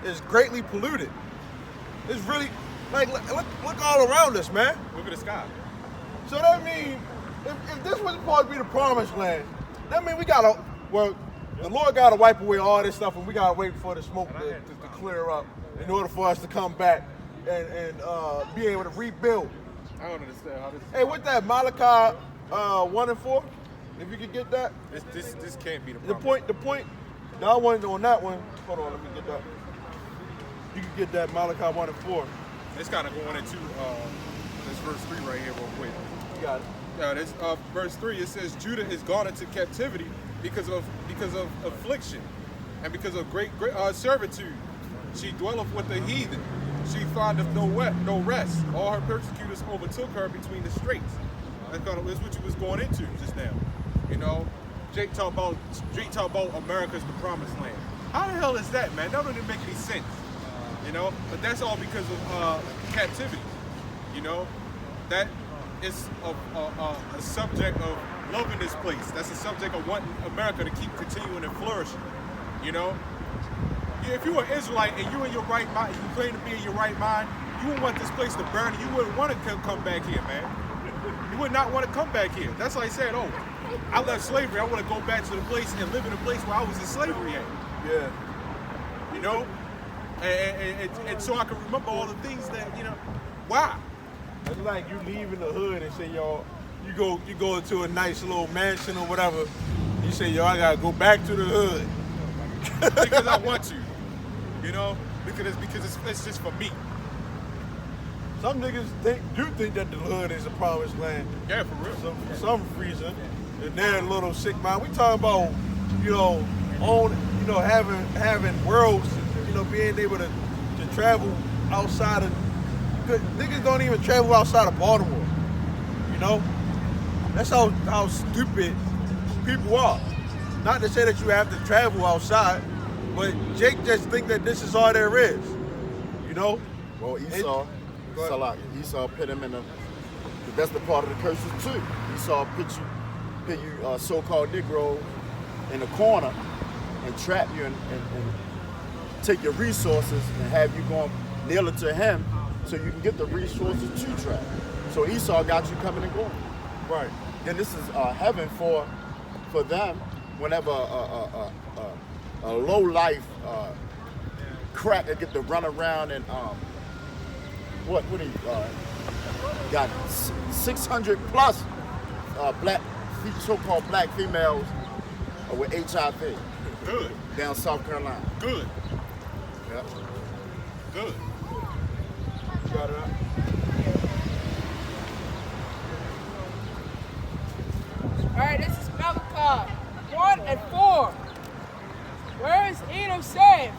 is greatly polluted. It's really, like, look all around us, man. Look at the sky. So that means, if this was supposed to be the promised land, that means we gotta, well, the Lord gotta wipe away all this stuff, and we gotta wait for the smoke to clear up in order for us to come back and be able to rebuild. I don't understand how this. Hey, what's that, Malachi 1 and 4? If you could get that. This can't be the The point. No, I wasn't on that one. Hold on, let me get that. You can get that Malachi 1 and 4. It's kind of going into this verse 3 right here real quick. You got it. Yeah, this verse 3, it says, Judah is gone into captivity because of affliction and because of great servitude. She dwelleth with the heathen. She findeth no rest. All her persecutors overtook her between the straits. That's what you was going into just now. You know, Jake talk about America's the promised land. How the hell is that, man? That doesn't make any sense. You know, but that's all because of captivity. You know, that is a subject of loving this place. That's a subject of wanting America to keep continuing and flourishing. You know, if you were Israelite and you in your right mind, you claim to be in your right mind, you wouldn't want this place to burn. You wouldn't want to come back here, man. You would not want to come back here. That's like saying, oh, I left slavery. I want to go back to the place and live in a place where I was in slavery at. Yeah. You know, and so I can remember all the things that, you know, why? It's like you leaving the hood and say, yo, you go into a nice little mansion or whatever. You say, yo, I gotta go back to the hood. Because I want to, you know, because it's just for me. Some niggas think that the hood is a promised land. Yeah, for real. For some reason, and they're a little sick mind. We talking about, having worlds, being able to travel outside of. Niggas don't even travel outside of Baltimore. You know, that's how stupid people are. Not to say that you have to travel outside, but Jake just think that this is all there is. You know. Well, Esau put him in that's the part of the curses too. Esau put you so-called Negro in a corner and trap you and take your resources and have you going nail it to him so you can get the resources to trap. So Esau got you coming and going. Right. Then this is heaven for them whenever a low life crack that get to run around and what he got 600 plus so-called black females with HIV. Good. Down South Carolina. Good. Yeah. Good. You got it out. All right, this is Malachi 1 and 4. Whereas Edom said,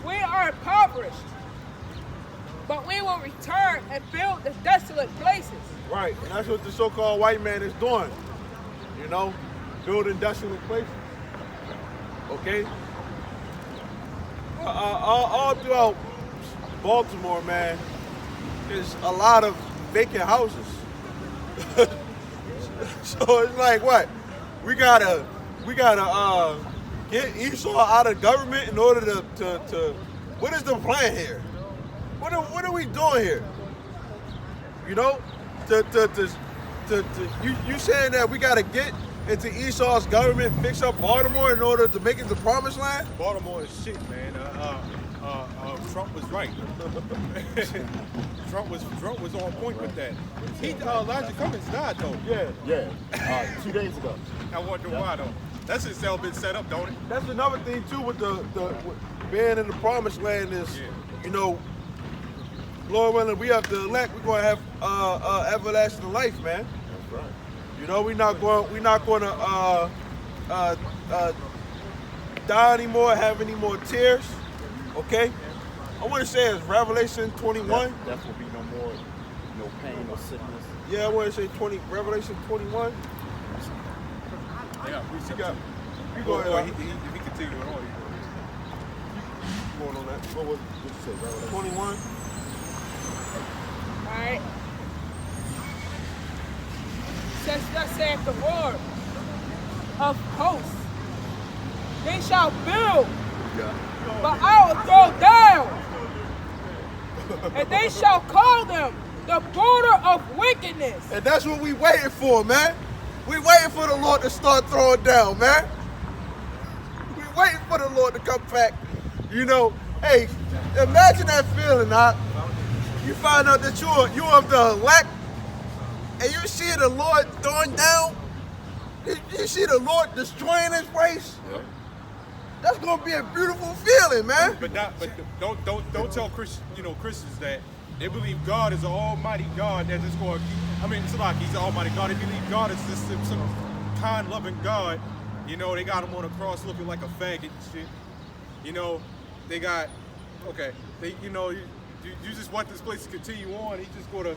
we are impoverished, but we will return and build the desolate places. Right, and that's what the so-called white man is doing. Building desolate places. Okay? All throughout Baltimore, man, there's a lot of vacant houses. So it's like, what? We gotta get Esau out of government in order to what is the plan here? What are we doing here? You saying that we gotta get into Esau's government, fix up Baltimore in order to make it the promised land? Baltimore is shit, man. Trump was right. Trump was on point with that. Elijah Cummings died though. Yeah. 2 days ago. I wonder why though. That's just all been set up, don't it? That's another thing too with the being in the promised land is, Lord willing, we have to elect. We're gonna have everlasting life, man. That's right. We're not going to die anymore, have any more tears. Okay. I want to say it's Revelation 21. That will be no more, no pain, no sickness. Yeah, I want to say Revelation 21. Yeah, we got. You go ahead. If he continue on, You going on that? What you say, Revelation? 21. All right. Says thus saith the Lord of hosts, they shall build Yeah. But I will throw down, and they shall call them the border of wickedness. And that's what we waiting for, man. We waiting for the Lord to start throwing down, man. We waiting for the Lord to come back. You know, hey, imagine that feeling, huh? You find out that you're of the elect, and you see the Lord throwing down. You see the Lord destroying His race. Yep. That's gonna be a beautiful feeling, man. But don't tell Christians that they believe God is an almighty God that just going to keep. I mean, it's like He's an almighty God. They believe God is just some kind, loving God. You know, they got Him on a cross looking like a faggot and shit. You know, they got, okay, you just want this place to continue on. He's just going to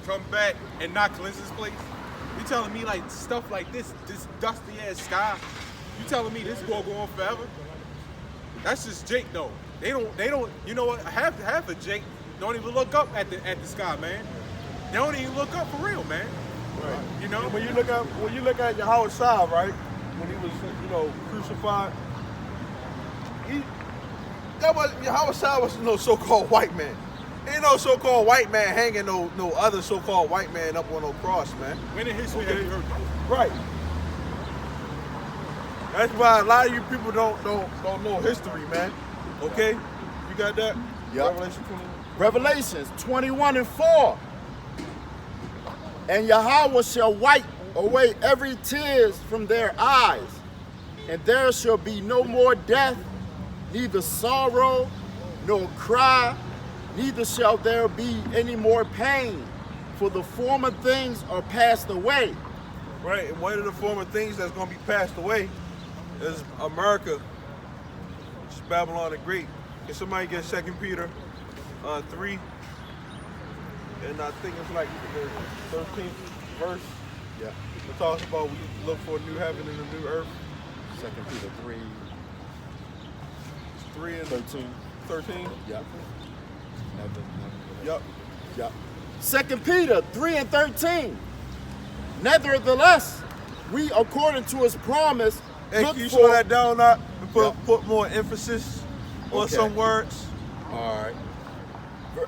come back and not cleanse this place. You telling me like stuff like this dusty ass sky? You telling me this gonna go on forever? That's just Jake though. They don't. You know what? Half of Jake don't even look up at the sky, man. They don't even look up for real, man. Right. You know. And when you look at Yahweh Shai, right? When He was crucified, Yahweh Shai was no so-called white man. Ain't no so-called white man hanging no other so-called white man up on no cross, man. When in history have you heard that? Right. That's why a lot of you people don't know history, man. Okay? You got that? Yep. Revelation 20. Revelations 21:4. And Yahweh shall wipe away every tears from their eyes, and there shall be no more death, neither sorrow nor cry, neither shall there be any more pain, for the former things are passed away. Right, and one of the former things that's going to be passed away is America, which is Babylon the Great. Can somebody get 2 Peter 3? And I think it's like the 13th verse. Yeah. It talks about we look for a new heaven and a new earth. 2 Peter 3, 3 and 13. 13. Yep. Yep. Yep. 2 Peter 3 and 13. Nevertheless, we, according to His promise, Hey, look can you for... slow that down now and Yeah. put more emphasis on Okay. some words? All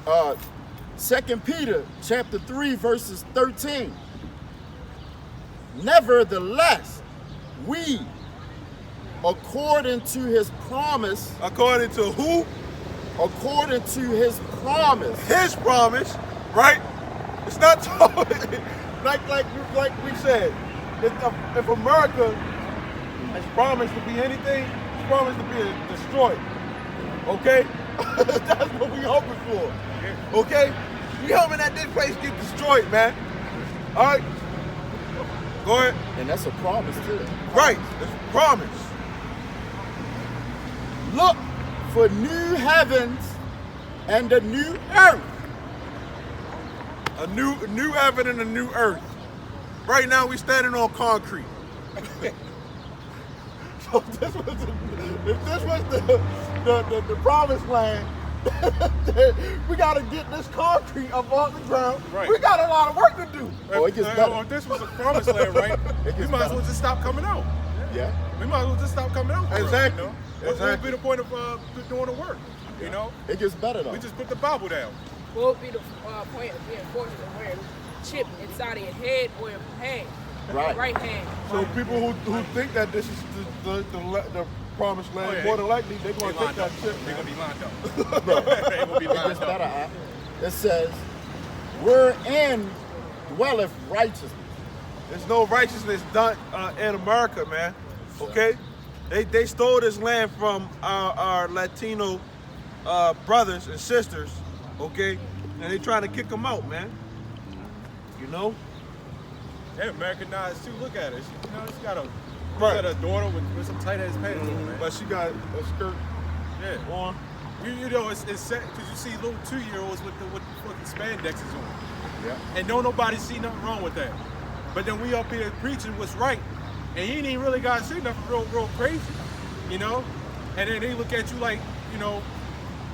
right. 2 Peter chapter 3 verses 13. Nevertheless, we, according to His promise, According to who? according to His promise, His promise, right? It's not like we said. If America has promised to be anything, it's promised to be destroyed. Okay? That's what we hoping for. Okay? We hoping that this place get destroyed, man. All right? Go ahead. and that's a promise too. Right. It's a promise. Look for new heavens and a new earth. A new heaven and a new earth. Right now we standing on concrete. So if this was the promised land, we gotta get this concrete up off the ground. Right. We got a lot of work to do. Oh, it gets better. If this was a promised land, right? It We gets might as well better. just stop coming out. Yeah. We might as well just stop coming out. for real, Exactly. You know? What would Exactly. be the point of doing the work? You know? It gets better though. We just put the Bible down. What would be the point of being forced to wear a chip inside of your head or your hand? Right. Right hand. So people who think that this is the promised land, Oh, yeah. more than likely they're gonna They take lined that up. chip. They're Man. gonna be lined up. They're gonna be It lined gets up. better. It says, wherein dwelleth righteousness. There's no righteousness done in America, man. Okay? They stole this land from our Latino brothers and sisters, okay? And they trying to kick them out, man. You know? They're Americanized too. Look at her. She got a Right. daughter with some tight ass pants on, man. But she got a skirt Yeah. on. You know, it's sad because you see little 2-year-olds with the fucking spandexes on. Yeah. And don't nobody see nothing wrong with that. But then we up here preaching what's right. And you ain't even really got to say nothing real crazy, you know? And then they look at you like, you know,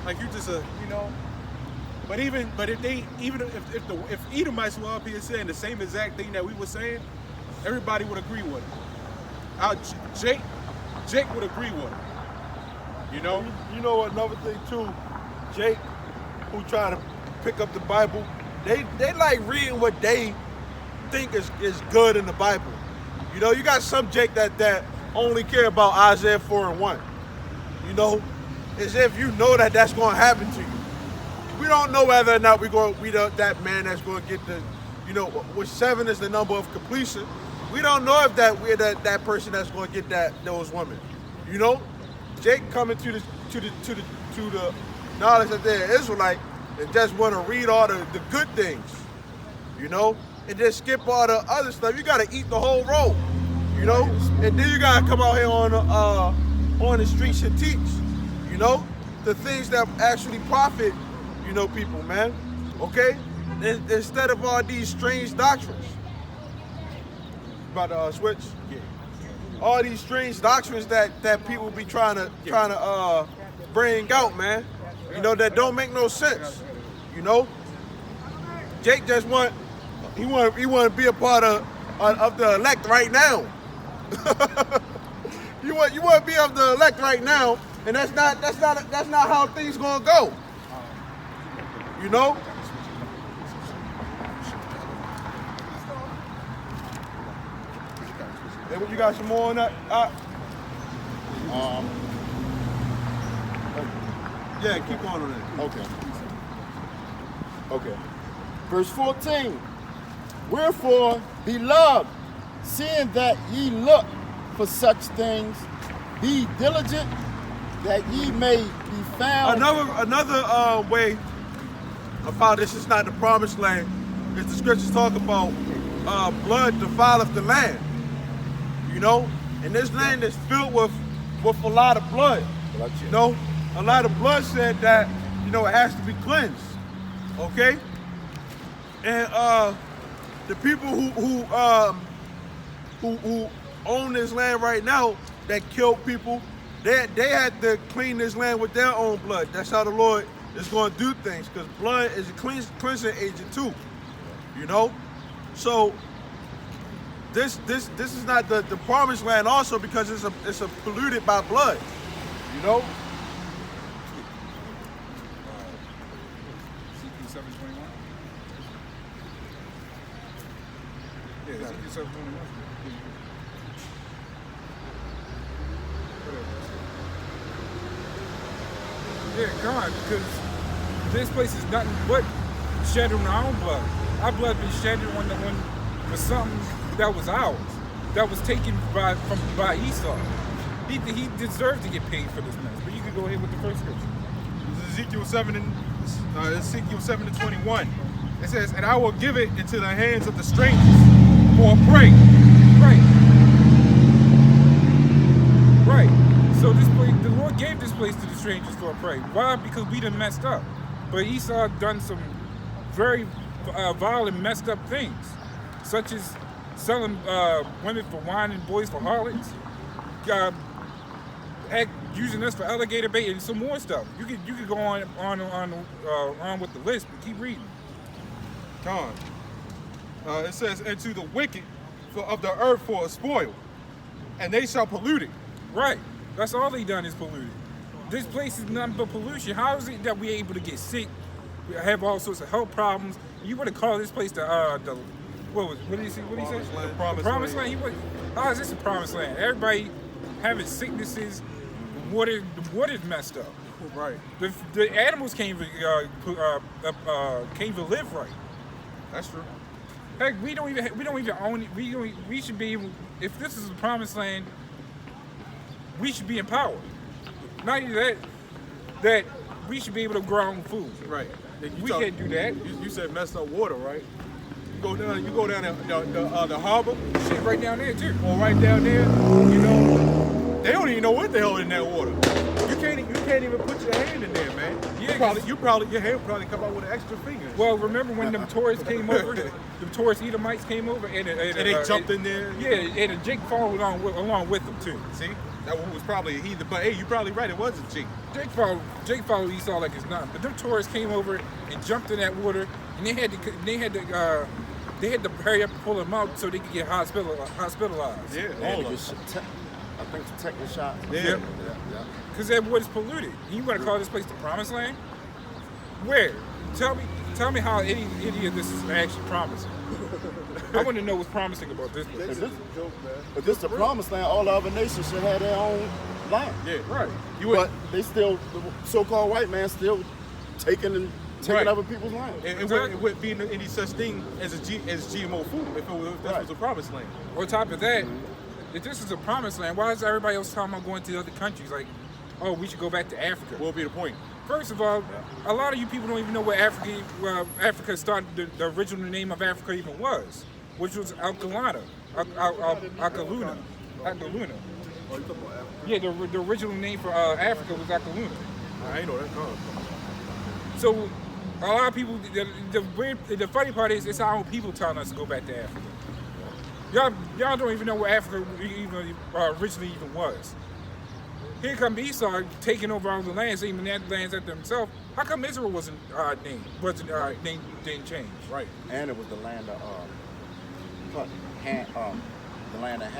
like you just you know. But if Edomites were up here saying the same exact thing that we were saying, everybody would agree with it. Jake would agree with it. You know? You know another thing too, Jake, who try to pick up the Bible, they like reading what they think is good in the Bible. You know, you got some Jake that only care about Isaiah 4:1. You know, as if you know that that's going to happen to you. We don't know whether or not we're going to be that man that's going to get the, you know, which 7 is the number of completion. We don't know if we're that person that's going to get those women. You know, Jake coming to the knowledge that they're Israelite and just want to read all the good things. You know, and just skip all the other stuff. You got to eat the whole roll. You know, and then you got to come out here on the streets and teach. You know, the things that actually profit, you know, people, man. Okay? Instead of all these strange doctrines. About to switch? Yeah. All these strange doctrines that people be trying to bring out, man. You know, that don't make no sense. You know? Jake just want to be a part of the elect right now. You want to be of the elect right now, and that's not how things gonna go. You know? Hey, you got some more on that? Yeah, keep going on that. Okay. Verse 14. Wherefore, beloved, seeing that ye look for such things, be diligent that ye may be found. Another way about this is not the promised land, is the scriptures talk about blood defileth the land. You know, and this land is filled with a lot of blood. You know, a lot of blood said that, you know, it has to be cleansed. Okay, and the people who own this land right now that killed people, they had to clean this land with their own blood. That's how the Lord is going to do things, because blood is a cleansing agent too. You know, so this is not the promised land also, because it's a polluted by blood. You know. Ezekiel 7:21. Yeah, Ezekiel 7:21. Yeah, God, because this place is nothing but shedding our own blood. Our blood been shedded for something that was ours, that was taken by Esau. He deserved to get paid for this mess. But you can go ahead with the first scripture. Ezekiel 7:21. It says, "And I will give it into the hands of the strangers for a prey." Right. So this place, the Lord gave this place to the strangers for a prey. Why? Because we done messed up. But Esau done some very violent, messed up things, such as selling women for wine and boys for harlots, using us for alligator bait, and some more stuff. You could go on with the list, but keep reading. It says, "And to the wicked of the earth for a spoil, and they shall pollute it." Right. That's all they done is polluted. This place is nothing but pollution. How is it that we're able to get sick? We have all sorts of health problems. You would have called this place what did he say? The promised land. How is this a promised land? Everybody having sicknesses. The water's messed up. Right. The animals can't even live right. That's true. Heck, we don't even own it. We should be able. If this is a promised land, we should be empowered. Not only that we should be able to grow our own food. Right. We can't do that. You said messed up water, right? You go down the harbor. Shit, right down there too. Or right down there, you know, they don't even know what the hell in that water. You can't even put your hand in there, man. Yeah, your hand probably come out with an extra finger. Well, remember when them tourists came over, the tourist Edomites came over, and they jumped in there. Yeah, and Jake followed along with them too. See, that one was probably a heathen, but hey, you're probably right. It wasn't Jake. Jake followed Esau like it's nothing. But them tourists came over and jumped in that water, and they had to hurry up and pull them out so they could get hospitalized. Yeah, all of them. I think it's a technical shot. Yeah. because that water's polluted. You want to call this place the promised land? Where? Tell me how any of this is actually promising. I want to know what's promising about this place. If this the promised land, all other nations should have their own land. Yeah. Right. But they still, the so-called white man still taking Right. other people's land. It wouldn't be any such thing as GMO food if this was a promised land. On top of that, if this is a promised land, why is everybody else talking about going to other countries? Like, oh, we should go back to Africa. What would be the point? First of all, a lot of you people don't even know where Africa started. The original name of Africa even was, which was Alcaluna. Yeah, the original name for Africa was Alcaluna. I ain't know that. So a lot of people, the funny part is it's our own people telling us to go back to Africa. Y'all don't even know where Africa even originally even was. Here come Esau taking over all the lands, even that lands at themselves. How come Israel wasn't named? Didn't change? Right. And it was the land of the land of Ham.